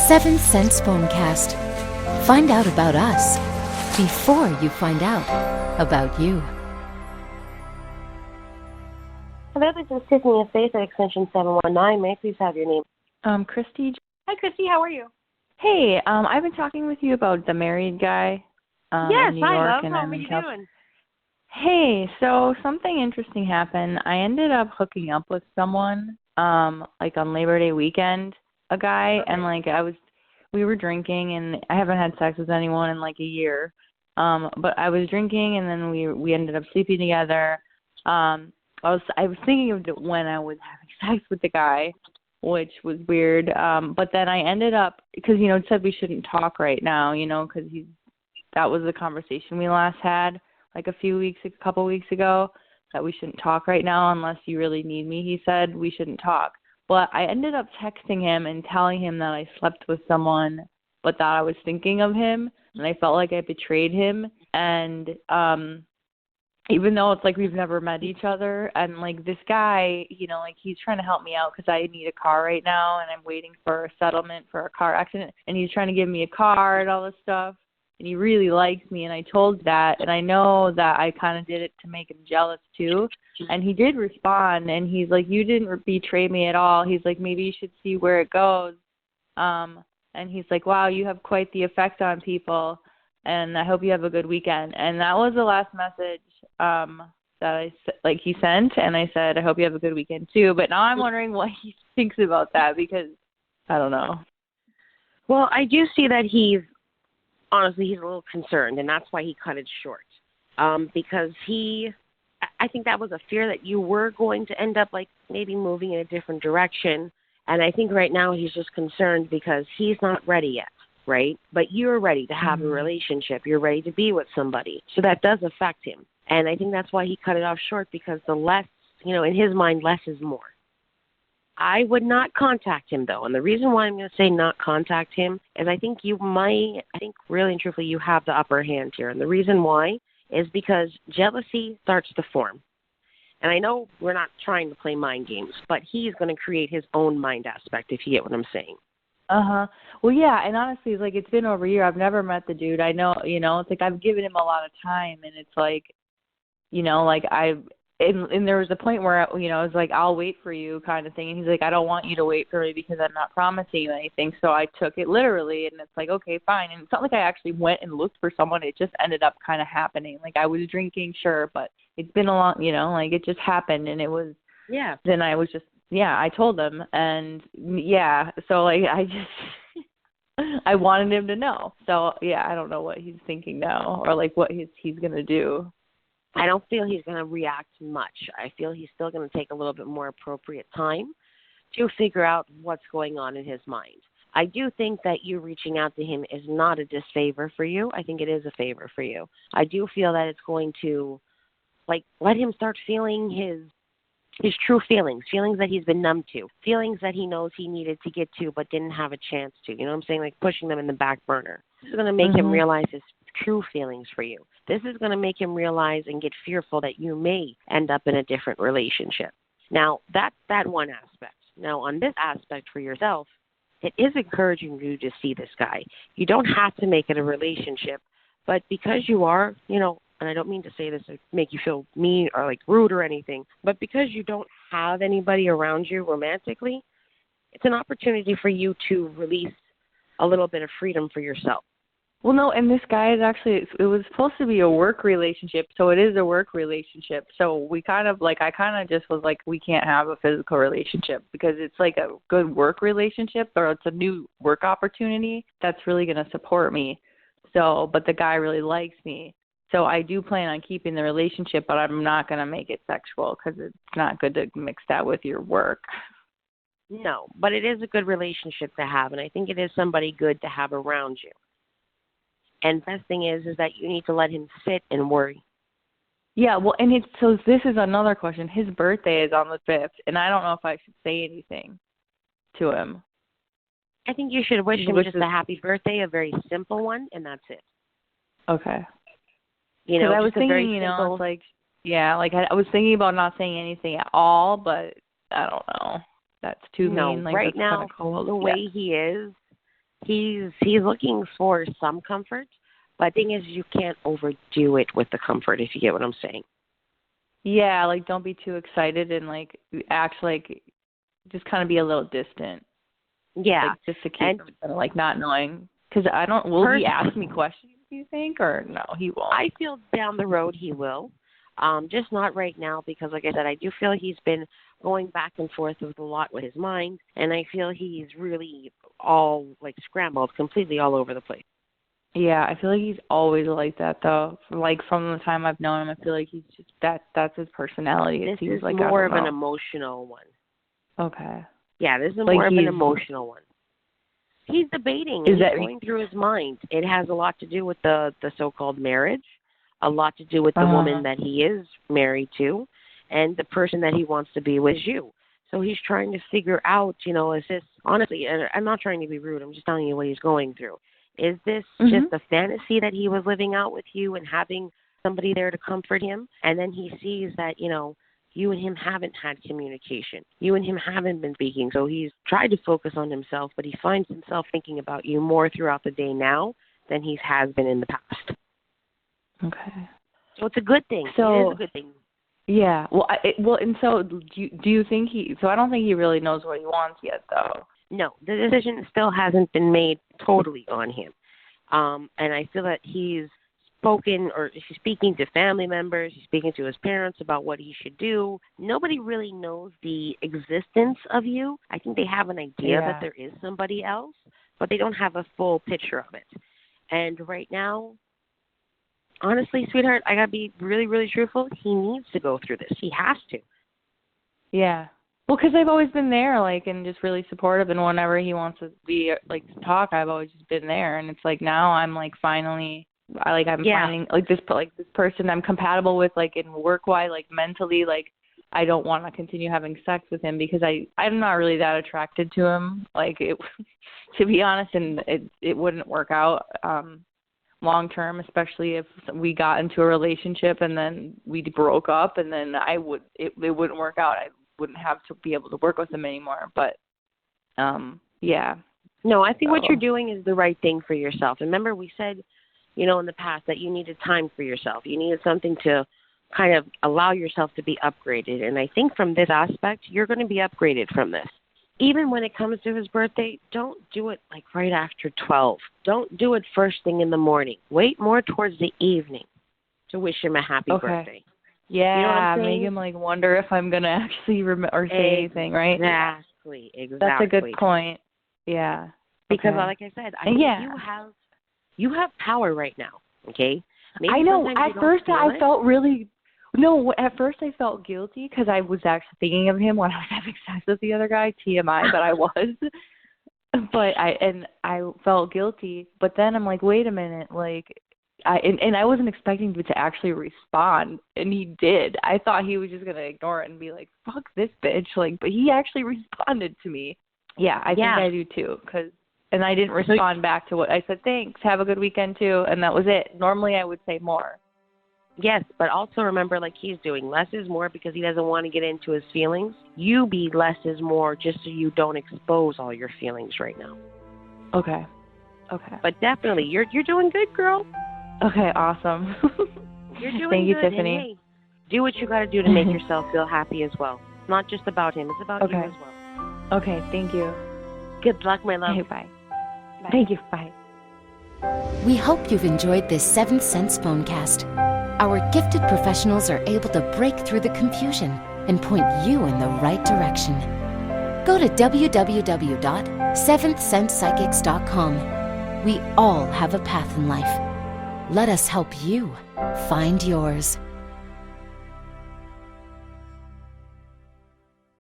7 Cents Phonecast. Find out about us before you find out about you. Hello, this is Tiffany of Faith at extension 719. May I please have your name? Christie. Hi, Christy. How are you? Hey, I've been talking with you about the married guy Yes, in New hi, York. love. And How I'm are in you California. doing? Hey, so something interesting happened. I ended up hooking up with someone, like on Labor Day weekend, a guy, Okay. and like we were drinking, and I haven't had sex with anyone in like a year. But I was drinking, and then we ended up sleeping together. I was thinking of when I was having sex with the guy, which was weird. But then I ended up, because it said we shouldn't talk right now, because that was the conversation we last had like a couple weeks ago, that we shouldn't talk right now unless you really need me. He said we shouldn't talk. But I ended up texting him and telling him that I slept with someone, but that I was thinking of him, and I felt like I betrayed him. And even though it's like we've never met each other, and like this guy, like he's trying to help me out because I need a car right now, and I'm waiting for a settlement for a car accident, and he's trying to give me a car and all this stuff, and he really likes me, and I told that, and I know that I kind of did it to make him jealous too. And he did respond, and he's like, you didn't betray me at all. He's like, maybe you should see where it goes. And he's like, wow, you have quite the effect on people, and I hope you have a good weekend. And that was the last message that he sent, and I said, I hope you have a good weekend too. But now I'm wondering what he thinks about that, because I don't know. Well, I do see that he's a little concerned, and that's why he cut it short. Because I think that was a fear that you were going to end up like maybe moving in a different direction. And I think right now he's just concerned because he's not ready yet, right? But you're ready to have a relationship. You're ready to be with somebody. So that does affect him. And I think that's why he cut it off short, because the less, in his mind, less is more. I would not contact him, though. And the reason why I'm going to say not contact him is I think really and truthfully, you have the upper hand here. And the reason why is because jealousy starts to form. And I know we're not trying to play mind games, but he's going to create his own mind aspect, if you get what I'm saying. Uh-huh. Well, yeah, and honestly, it's like, it's been over a year. I've never met the dude. I know, it's like I've given him a lot of time, and it's like, and there was a point where, I was like, I'll wait for you kind of thing. And he's like, I don't want you to wait for me because I'm not promising you anything. So I took it literally, and it's like, okay, fine. And it's not like I actually went and looked for someone. It just ended up kind of happening. Like, I was drinking, sure, but it's been a long, like it just happened. And it was, yeah. Then I was just, I told him. And yeah, so like, I just, I wanted him to know. So yeah, I don't know what he's thinking now, or like what he's going to do. I don't feel he's going to react much. I feel he's still going to take a little bit more appropriate time to figure out what's going on in his mind. I do think that you reaching out to him is not a disfavor for you. I think it is a favor for you. I do feel that it's going to, let him start feeling his true feelings that he's been numb to, feelings that he knows he needed to get to but didn't have a chance to. You know what I'm saying? Like pushing them in the back burner. This is going to make him realize his true feelings for you. This is going to make him realize and get fearful that you may end up in a different relationship. Now, that's that one aspect. Now, on this aspect for yourself, it is encouraging you to see this guy. You don't have to make it a relationship, but because you are, and I don't mean to say this to make you feel mean or like rude or anything, but because you don't have anybody around you romantically, it's an opportunity for you to release a little bit of freedom for yourself. Well, no, and this guy is actually, it was supposed to be a work relationship, so it is a work relationship. So I kind of just was like, we can't have a physical relationship because it's like a good work relationship, or it's a new work opportunity that's really going to support me. So, but the guy really likes me. So I do plan on keeping the relationship, but I'm not going to make it sexual because it's not good to mix that with your work. No, but it is a good relationship to have, and I think it is somebody good to have around you. And the best thing is that you need to let him sit and worry. Yeah, well, and so this is another question. His birthday is on the 5th, and I don't know if I should say anything to him. I think you should wish him just a happy birthday, a very simple one, and that's it. Okay. Because I was thinking, it's like, I was thinking about not saying anything at all, but I don't know. That's too mean. Like, right now, cold. the way he is, He's looking for some comfort, but the thing is, you can't overdo it with the comfort, if you get what I'm saying. Yeah, like don't be too excited and like act like just kind of be a little distant. Yeah. Like just to keep him kind of like not knowing. Because I don't, will he ask me questions, do you think? Or no, he won't? I feel down the road he will. Just not right now because, like I said, I do feel he's been going back and forth with a lot with his mind. And I feel he's really all like scrambled completely all over the place. Yeah, I feel like he's always like that though. Like from the time I've known him, I feel like he's just that's his personality. This is like, more of an emotional one. Okay. Yeah, this is like more of an emotional one. He's debating. He's going through his mind. It has a lot to do with the so-called marriage, a lot to do with the woman that he is married to, and the person that he wants to be with you. So he's trying to figure out, is this, honestly, and I'm not trying to be rude, I'm just telling you what he's going through. Is this just a fantasy that he was living out with you and having somebody there to comfort him? And then he sees that, you and him haven't had communication. You and him haven't been speaking. So he's tried to focus on himself, but he finds himself thinking about you more throughout the day now than he has been in the past. Okay. So it's a good thing. So, it is a good thing. Yeah. And so do you think so I don't think he really knows what he wants yet, though. No, the decision still hasn't been made totally on him. And I feel that he's speaking to family members, he's speaking to his parents about what he should do. Nobody really knows the existence of you. I think they have an idea that there is somebody else, but they don't have a full picture of it. And right now, honestly, sweetheart, I got to be really, really truthful. He needs to go through this. He has to. Yeah. Well, because I've always been there, like, and just really supportive. And whenever he wants to be, like, to talk, I've always just been there. And it's like now I'm like finally, I'm finding like this person I'm compatible with, like in work-wise, like mentally, like I don't want to continue having sex with him because I'm not really that attracted to him, like it, to be honest, and it wouldn't work out long term, especially if we got into a relationship and then we broke up, and then it wouldn't work out. I wouldn't have to be able to work with him anymore. But yeah. No, I think what you're doing is the right thing for yourself. Remember, we said, in the past that you needed time for yourself. You needed something to kind of allow yourself to be upgraded. And I think from this aspect, you're going to be upgraded from this. Even when it comes to his birthday, don't do it like right after 12. Don't do it first thing in the morning. Wait more towards the evening to wish him a happy birthday. Yeah, you know what I'm saying? Make him like wonder if I'm going to actually remember or say anything, right? Exactly. That's a good point. Yeah. Because like I said, I think you have power right now, okay? Maybe I know. At first I felt guilty because I was actually thinking of him when I was having sex with the other guy, TMI, but I was. But I felt guilty, but then I'm like, wait a minute, like I wasn't expecting him to actually respond, and he did. I thought he was just going to ignore it and be like, fuck this bitch, like, but he actually responded to me. Yeah, I think I do too, and I didn't respond back to what I said. Thanks. Have a good weekend too. And that was it. Normally I would say more. Yes, but also remember, like he's doing, less is more because he doesn't want to get into his feelings. You be less is more just so you don't expose all your feelings right now. Okay. But definitely, you're doing good, girl. Okay, awesome. You're doing Thank you, good. Tiffany. And, hey, do what you got to do to make yourself feel happy as well. It's not just about him. It's about you as well. Okay, thank you. Good luck, my love. Okay, bye. Thank you. Bye. We hope you've enjoyed this 7th Sense Phonecast. Our gifted professionals are able to break through the confusion and point you in the right direction. Go to www.seventhsensepsychics.com. We all have a path in life. Let us help you find yours.